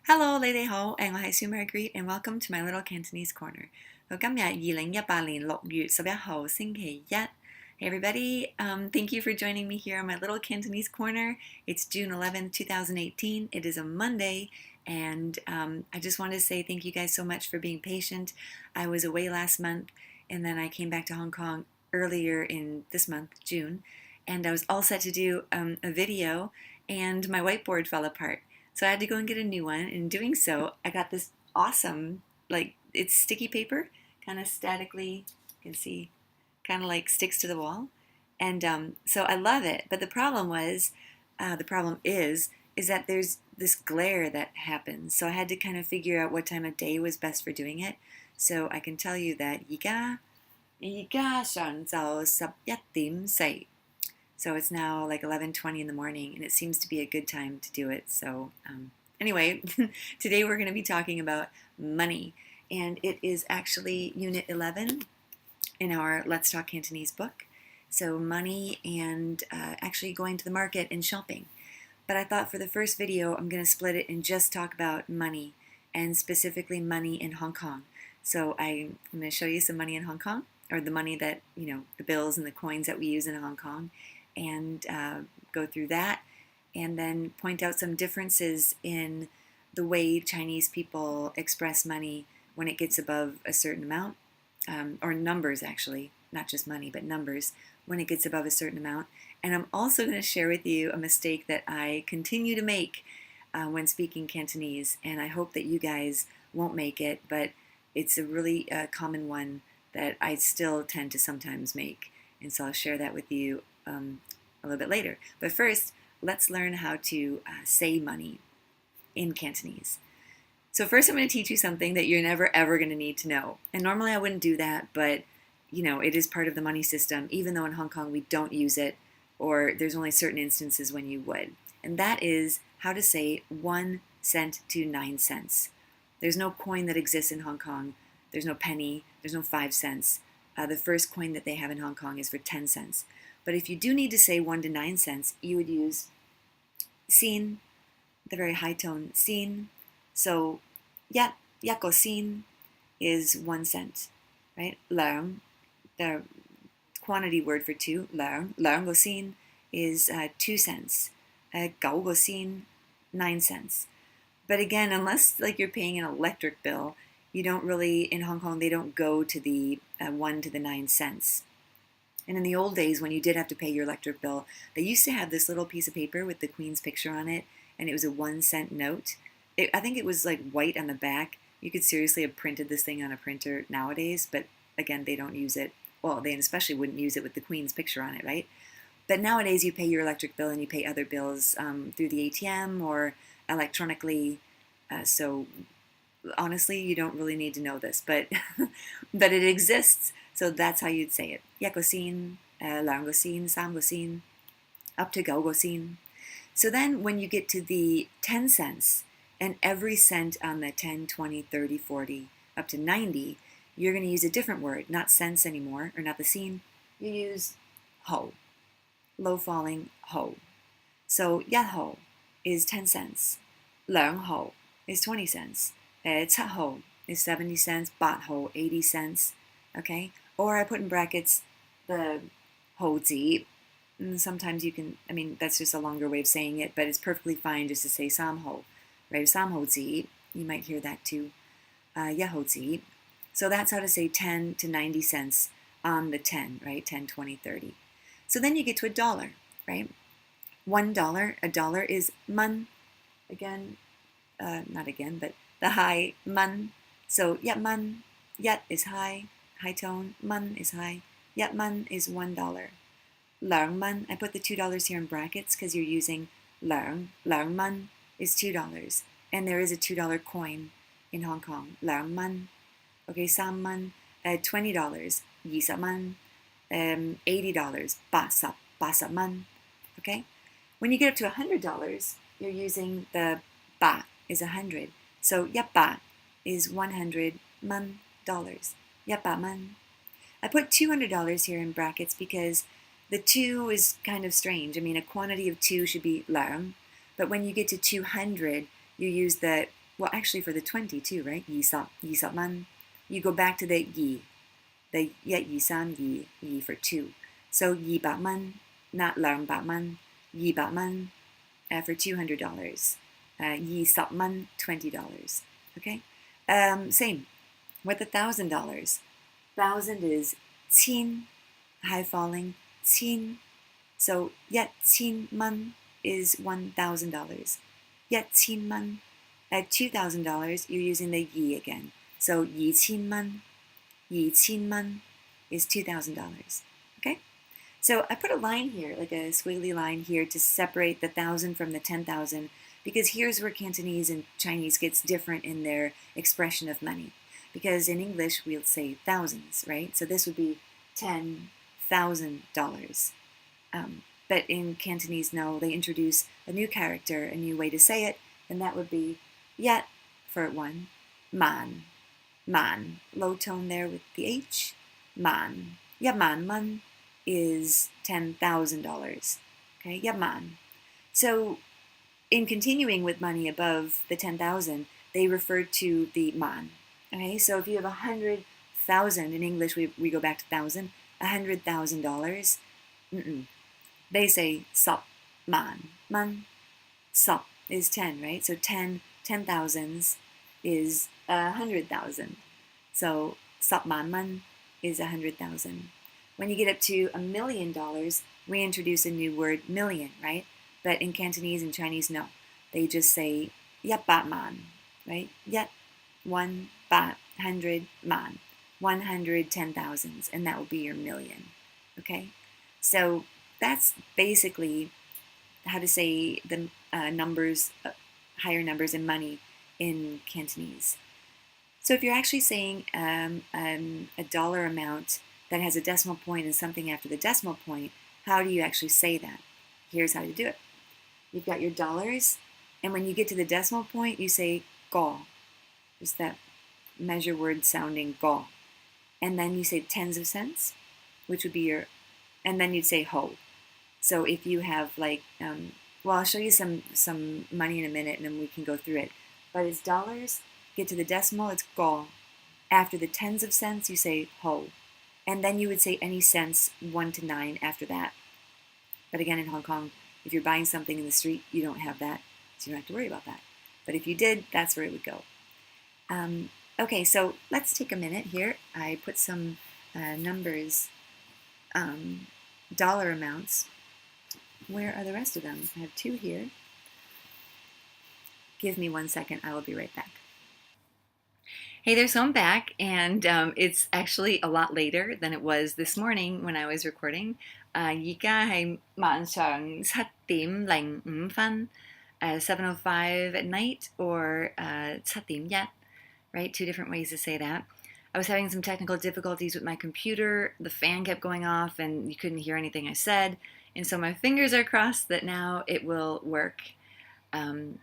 Hello，你哋好，我係Marguerite and welcome to my little Cantonese corner。今日2018年6月11號星期一。Hey everybody, thank you for joining me here on my little Cantonese corner. It's June 11th, 2018. It is a Monday, and I just wanted to say thank you guys so much for being patient. I was away last month, and then I came back to Hong Kong earlier in this month, June, and I was all set to do a video, and my whiteboard fell apart. So I had to go and get a new one. In doing so, I got this awesome, it's sticky paper, kind of statically, you can see, kind of like sticks to the wall. And so I love it. But the problem is that there's this glare that happens. So I had to kind of figure out what time of day was best for doing it. So I can tell you that而家上晝11點4. So it's now like 11:20 in the morning, and it seems to be a good time to do it. So anyway, today we're going to be talking about money, and it is actually Unit 11 in our Let's Talk Cantonese book. So money and actually going to the market and shopping. But I thought for the first video, I'm going to split it and just talk about money, and specifically money in Hong Kong. So I'm going to show you some money in Hong Kong, or the money that, the bills and the coins that we use in Hong Kong, and go through that, and then point out some differences in the way Chinese people express money when it gets above a certain amount, or numbers actually, not just money, but numbers, when it gets above a certain amount. And I'm also going to share with you a mistake that I continue to make when speaking Cantonese, and I hope that you guys won't make it, but it's a really common one that I still tend to sometimes make, and so I'll share that with you a little bit later. But first, let's learn how to say money in Cantonese. So first I'm going to teach you something that you're never ever going to need to know. And normally I wouldn't do that, but it is part of the money system, even though in Hong Kong we don't use it, or there's only certain instances when you would. And that is how to say 1 cent to 9 cents. There's no coin that exists in Hong Kong. There's no penny. There's no 5 cents. The first coin that they have in Hong Kong is for 10 cents. But if you do need to say 1 to 9 cents, you would use sin, the very high tone sin. So yako sin is 1 cent, right? Leung, the quantity word for 2, leung go sin is 2 cents. Gao go sin, 9 cents. But again, unless you're paying an electric bill, you don't really, in Hong Kong, they don't go to the 1 to the 9 cents. And in the old days, when you did have to pay your electric bill, they used to have this little piece of paper with the Queen's picture on it, and it was a 1 cent note. I think it was white on the back. You could seriously have printed this thing on a printer nowadays, but again, they don't use it. Well, they especially wouldn't use it with the Queen's picture on it, right? But nowadays, you pay your electric bill and you pay other bills through the ATM or electronically. So honestly, you don't really need to know this, but but it exists. So that's how you'd say it. Yako sin, leung go sin, sam go sin, up to gao go sin. So then when you get to the 10 cents, and every cent on the 10, 20, 30, 40, up to 90, you're going to use a different word, not cents anymore, or not the sin. You use ho, low falling ho. So yat ho is 10 cents. Leung ho is 20 cents. Cat ho is 70 cents. Bat ho, 80 cents. Okay? Or I put in brackets the ho zi. Sometimes you can, that's just a longer way of saying it, but it's perfectly fine just to say sam ho. Right? Sam ho zi. You might hear that too. Ya ho zi. So that's how to say 10 to 90 cents on the 10, right? 10, 20, 30. So then you get to a dollar, right? $1, a dollar is man. Again, not again, but the high man. So yat man, yat is high tone, man is high. Yat man is $1. Leung man, I put the $2 here in brackets because you're using leung. Leung man is $2, and there is a $2 coin in Hong Kong. Leung man. Okay, sam man, $20. Yisa man, $80. Basa man. Okay, when you get up to $100, you're using the ba is 100. So yat ba is 100 man dollars. Yat ba man. I put $200 here in brackets because the 2 is kind of strange. A quantity of 2 should be leung, but when you get to 200, you use the well, actually for the 20 too, right? 20蚊. You go back to the 2, the 1, 2, 3, 2 for 2. So 200蚊, not 200蚊, 200蚊 for $200. 20蚊, $20. Okay? Same with $1,000. 1,000 is 千, high falling, 千. So 1000蚊 is $1,000. 1000蚊. At $2,000, you're using the 2 again. So 2000蚊, 2000蚊 is $2,000. Okay? So I put a line here, like a squiggly line here, to separate the 1,000 from the 10,000, because here's where Cantonese and Chinese gets different in their expression of money. Because in English, we'll say thousands, right? So this would be $10,000. But in Cantonese, no, they introduce a new character, a new way to say it, and that would be yet for 1, man, man. Low tone there with the H, man. Yeah, man is $10,000. Okay, yeah, man. So in continuing with money above the 10,000, they refer to the man. Okay, so if you have 100,000 in English, we go back to thousand, $100,000. They say sup man. Man, sup is 10, right? So 10 thousands is 100,000. So sup man is 100,000. When you get up to $1 million, we introduce a new word, million, right? But in Cantonese and Chinese, no. They just say yat bat man, right? Yat 1 bat 100 man, 110,000, and that will be your million. Okay, so that's basically how to say the numbers, higher numbers in money in Cantonese. So if you're actually saying a dollar amount that has a decimal point and something after the decimal point, how do you actually say that? Here's how you do it. You've got your dollars, and when you get to the decimal point, you say go. Just that measure word sounding go. And then you say tens of cents, which would be your, and then you'd say ho. So if you have like, well, I'll show you some money in a minute, and then we can go through it. But it's dollars. Get to the decimal, it's go. After the tens of cents, you say ho. And then you would say any cents 1 to 9 after that. But again, in Hong Kong, if you're buying something in the street, you don't have that, so you don't have to worry about that. But if you did, that's where it would go. Okay, so let's take a minute here. I put some numbers, dollar amounts. Where are the rest of them? I have 2 here. Give me 1 second. I will be right back. Hey there, so I'm back, and it's actually a lot later than it was this morning when I was recording. 而家係晚上7:05分, 7:05 at night, or 7:01, right? 2 different ways to say that. I was having some technical difficulties with my computer. The fan kept going off, and you couldn't hear anything I said. And so my fingers are crossed that now it will work.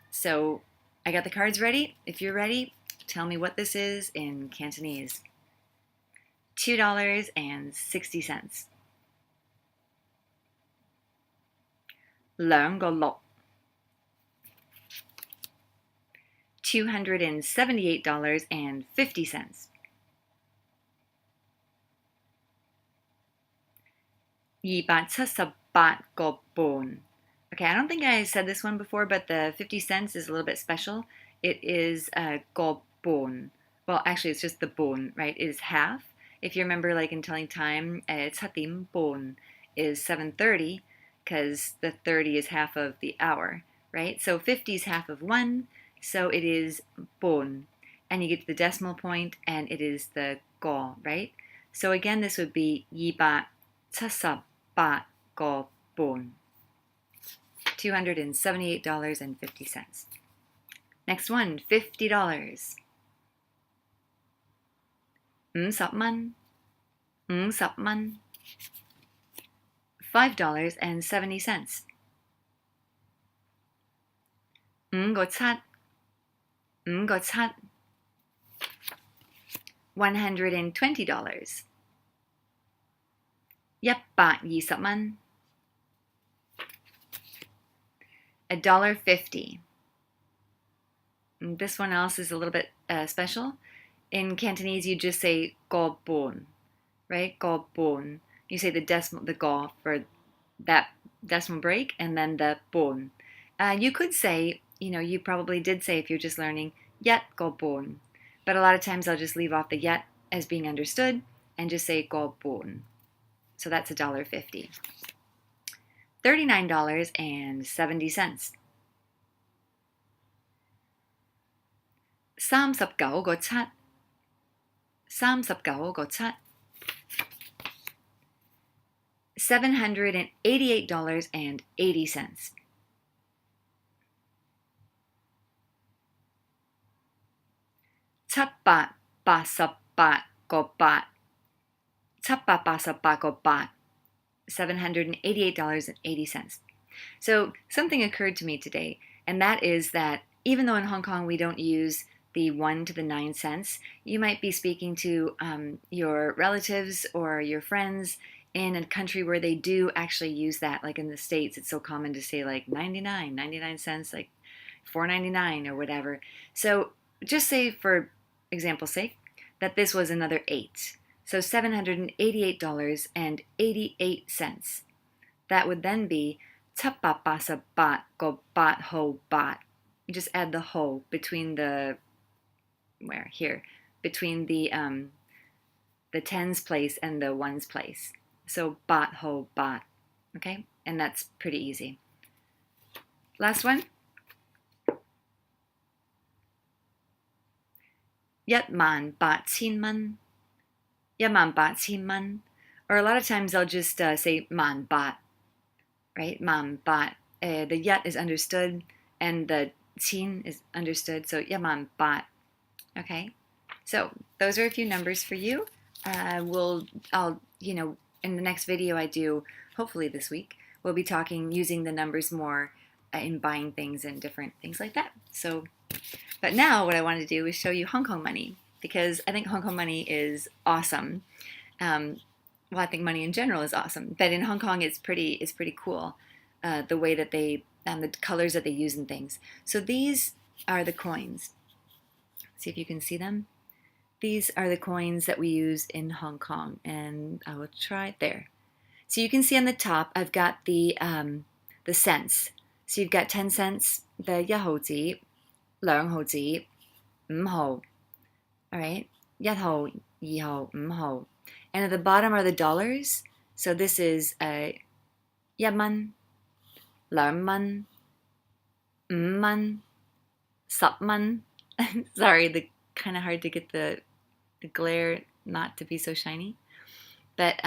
So I got the cards ready. If you're ready, tell me what this is in Cantonese. $2.60. 2個6. $278.50. 278個半. Okay, I don't think I said this one before, but the 50 cents is a little bit special. It is個半. Well, actually, it's just the bone, right? It is half. If you remember, like in telling time, 7:30 is 7:30, because the 30 is half of the hour, right? So 50 is half of 1, so it is bone. And you get to the decimal point, and it is the go, right? So again, this would be 278個半. $278.50. Next one, $50. 50蚊. 50蚊. $5.70. 5個7. 5個7. $120. 120蚊. $1.50. This one else is a little bit special. In Cantonese, you just say go bon, right? Go bon. You say the decimal, the go for that decimal break, and then the bon. You could say, you probably did say if you're just learning, yet go bon. But a lot of times I'll just leave off the yet as being understood and just say go bon. So that's $1.50. $39.70. 39.7 39.7 $788.80. 788.8 788.8 $788.80. So something occurred to me today, and that is that even though in Hong Kong we don't use the 1 to the 9 cents, you might be speaking to your relatives or your friends in a country where they do actually use that. Like in the States, it's so common to say like 99 cents, like 4.99 or whatever. So just say, for example's sake, that this was another 8. So $788.88. That would then be tapapasa bat go bat ho bat. You just add the ho between the between the tens place and the ones place. So bat ho bat. Okay, and that's pretty easy. Last one. Yat man bat chin man. Man bat chin man. Or a lot of times I'll just say man bat, right? Man bat. The yat is understood and the chin is understood. So man bat. Okay. So those are a few numbers for you. I'll in the next video I do, hopefully this week, we'll be using the numbers more in buying things and different things like that. So, but now what I want to do is show you Hong Kong money, because I think Hong Kong money is awesome. Well, I think money in general is awesome, but in Hong Kong it's pretty cool, the way that they the colors that they use and things. So these are the coins. See if you can see them. These are the coins that we use in Hong Kong, and I will try it there. So you can see on the top I've got the cents. So you've got 10 cents, the 一毫子, 兩毫子, 5毫. All right, 一毫, 2毫, 5毫. And at the bottom are the dollars. So this is 1蚊, 2蚊, 5蚊, 10蚊. Sorry, kind of hard to get the glare not to be so shiny. But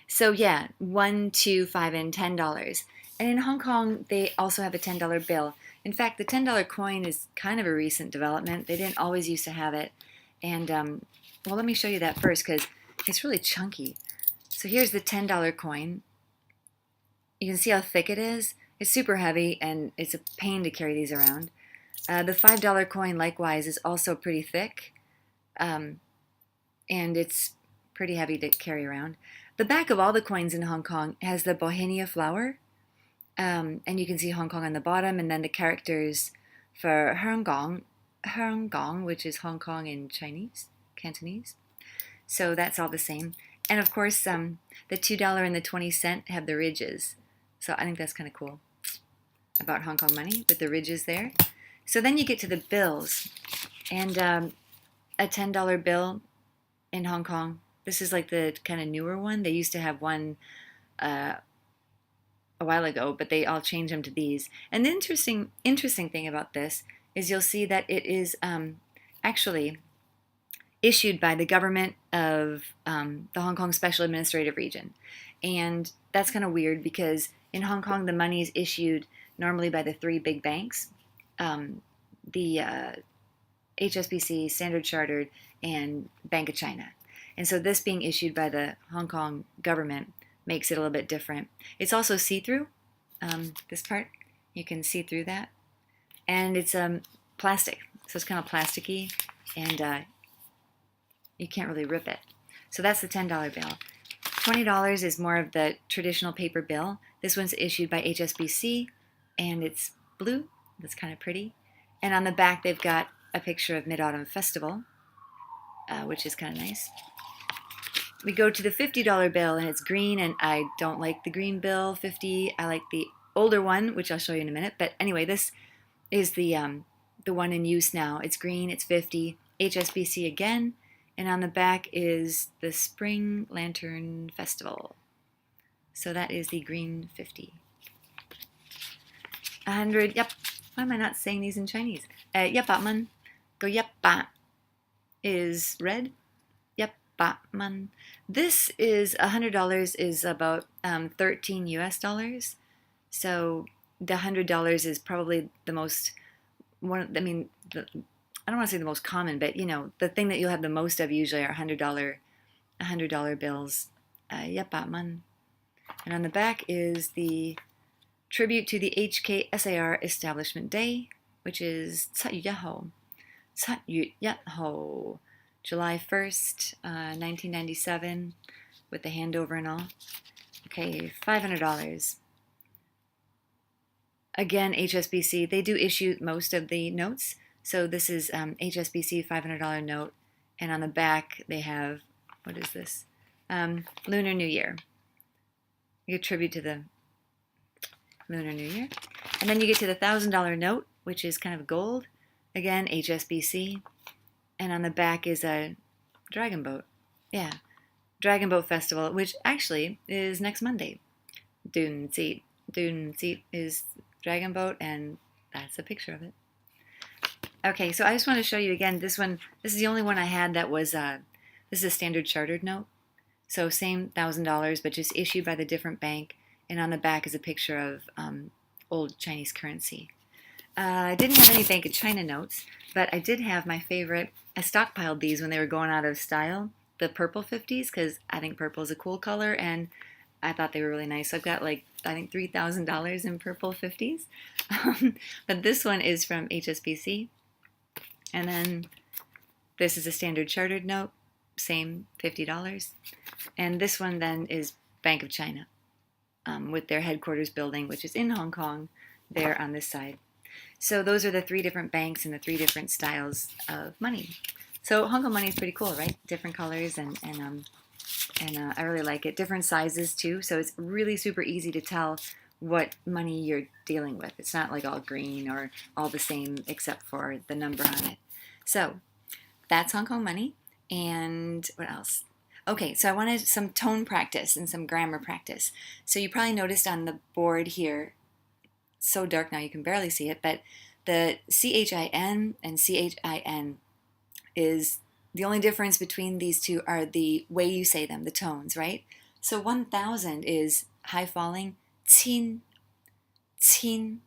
so yeah, 1, 2, 5, and $10. And in Hong Kong, they also have a $10 bill. In fact, the $10 coin is kind of a recent development. They didn't always used to have it. And well, let me show you that first, because it's really chunky. So here's the $10 coin. You can see how thick it is. It's super heavy, and it's a pain to carry these around. The $5 coin, likewise, is also pretty thick, and it's pretty heavy to carry around. The back of all the coins in Hong Kong has the bauhinia flower, and you can see Hong Kong on the bottom, and then the characters for Hong, which is Hong Kong in Chinese, Cantonese. So that's all the same. And of course, the $2 and the 20-cent have the ridges. So I think that's kind of cool about Hong Kong money with the ridges there. So then you get to the bills, and a $10 bill in Hong Kong. This is like the kind of newer one. They used to have one a while ago, but they all changed them to these. And the interesting thing about this is you'll see that it is actually issued by the government of the Hong Kong Special Administrative Region. And that's kind of weird, because in Hong Kong the money is issued normally by the 3 big banks. The HSBC, Standard Chartered, and Bank of China. And so this being issued by the Hong Kong government makes it a little bit different. It's also see-through, this part. You can see through that. And it's plastic, so it's kind of plasticky, and you can't really rip it. So that's the $10 bill. $20 is more of the traditional paper bill. This one's issued by HSBC, and it's blue. That's kind of pretty. And on the back, they've got a picture of Mid-Autumn Festival, which is kind of nice. We go to the $50 bill, and it's green, and I don't like the green bill, 50. I like the older one, which I'll show you in a minute. But anyway, this is the one in use now. It's green, it's 50, HSBC again, and on the back is the Spring Lantern Festival. So that is the green 50. 100, yep. Why am I not saying these in Chinese? Yep, Batman. Go yep, bat is red. Yep, Batman. This is $100 is about 13 US dollars. So the $100 is probably the most I don't want to say the most common, but you know, the thing that you'll have the most of usually are $100 bills. Yep, Batman. And on the back is the tribute to the HKSAR Establishment Day, which is 7月1號, July 1st, 1997, with the handover and all. Okay, $500. Again, HSBC, they do issue most of the notes. So this is HSBC $500 note. And on the back, they have, what is this? Lunar New Year. You tribute to the Lunar New Year. And then you get to the $1,000 note, which is kind of gold. Again, HSBC. And on the back is a dragon boat. Yeah, Dragon Boat Festival, which actually is next Monday. Dune Seat is dragon boat, and that's a picture of it. Okay, so I just want to show you again this one. This is the only one I had that was, this is a standard chartered note. So same $1,000, but just issued by the different bank. And on the back is a picture of old Chinese currency. I didn't have any Bank of China notes, but I did have my favorite. I stockpiled these when they were going out of style, the purple 50s, because I think purple is a cool color, and I thought they were really nice. So I've got like, I think $3,000 in purple 50s. But this one is from HSBC. And then this is a standard chartered note, same $50. And this one then is Bank of China, with their headquarters building, which is in Hong Kong, there on this side. So those are the three different banks and the three different styles of money. So Hong Kong money is pretty cool, right? Different colors, and I really like it. Different sizes too, so it's really super easy to tell what money you're dealing with. It's not like all green or all the same except for the number on it. So that's Hong Kong money. And what else? Okay, so I wanted some tone practice and some grammar practice. So you probably noticed on the board here, it's so dark now you can barely see it, but the CHIN and CHIN is the only difference between these two are the way you say them, the tones, right? So 1,000 is high falling, qin, qin.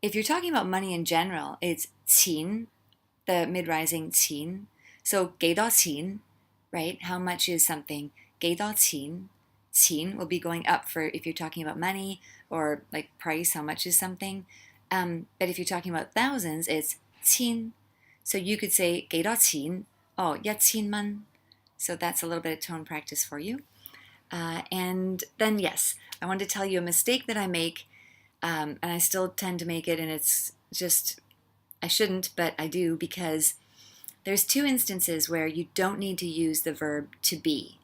If you're talking about money in general, it's qin, the mid-rising qin. So 给多少钱, right? How much is something? 给多少钱? Qin will be going up for if you're talking about money or like price, how much is something. But if you're talking about thousands, it's qin. So you could say 给多少钱? Oh, 1,000蚊. So that's a little bit of tone practice for you. And then, yes, I wanted to tell you a mistake that I make, and I still tend to make it, and it's just, I shouldn't, but I do, because there's two instances where you don't need to use the verb to be.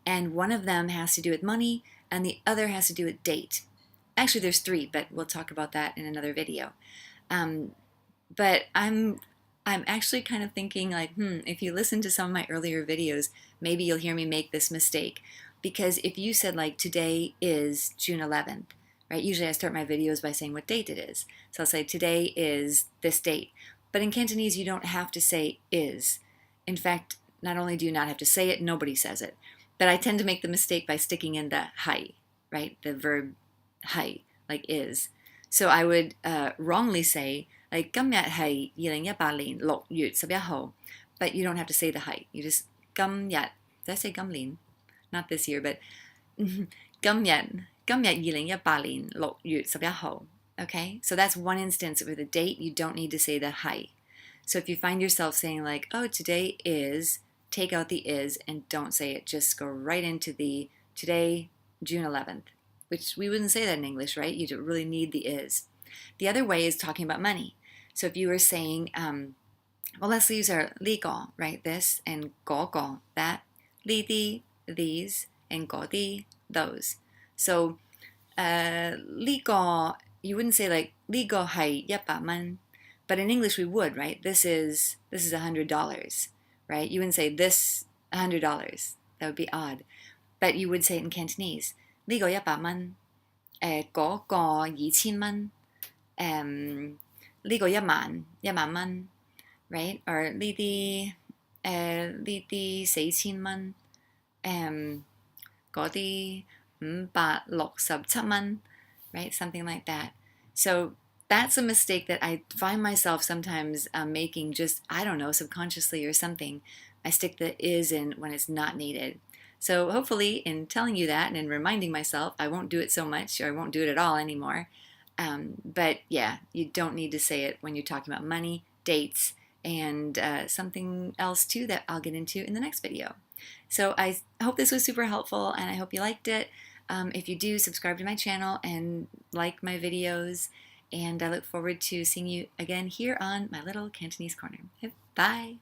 And one of them has to do with money, and the other has to do with date. Actually, there's three, but we'll talk about that in another video. But I'm actually kind of thinking like, if you listen to some of my earlier videos, maybe you'll hear me make this mistake. Because if you said like, today is June 11th, right? Usually I start my videos by saying what date it is. So I'll say, today is this date. But in Cantonese, you don't have to say is. In fact, not only do you not have to say it, nobody says it. But I tend to make the mistake by sticking in the haih, right? The verb haih, like is. So I would wrongly say, like, 今日係2018年6月11號, but you don't have to say the haih. You just, 今日, did I say 今年? Not this year, but 今日2018年6月11號. Okay, so that's one instance with a date. You don't need to say the haih. So if you find yourself saying like, oh, today is, take out the is and don't say it. Just go right into the today, June 11th, which we wouldn't say that in English, right? You don't really need the is. The other way is talking about money. So if you were saying, well, let's use our li go, right? This and go, that. Li di, these, and go di, those. So li go, you wouldn't say like li go haih 100蚊, but in English we would, right? This is $100, right? You wouldn't say this $100. That would be odd. But you would say it in Cantonese. Li go 100蚊, go 2000蚊, li go 1萬蚊, right? Or li di 4000蚊,嗰啲567蚊, right? Something like that. So that's a mistake that I find myself sometimes making, just, I don't know, subconsciously or something. I stick the is in when it's not needed. So hopefully in telling you that and in reminding myself, I won't do it so much, or I won't do it at all anymore. But yeah, you don't need to say it when you're talking about money, dates, and something else too that I'll get into in the next video. So I hope this was super helpful, and I hope you liked it. If you do, subscribe to my channel and like my videos, and I look forward to seeing you again here on my little Cantonese corner. Bye!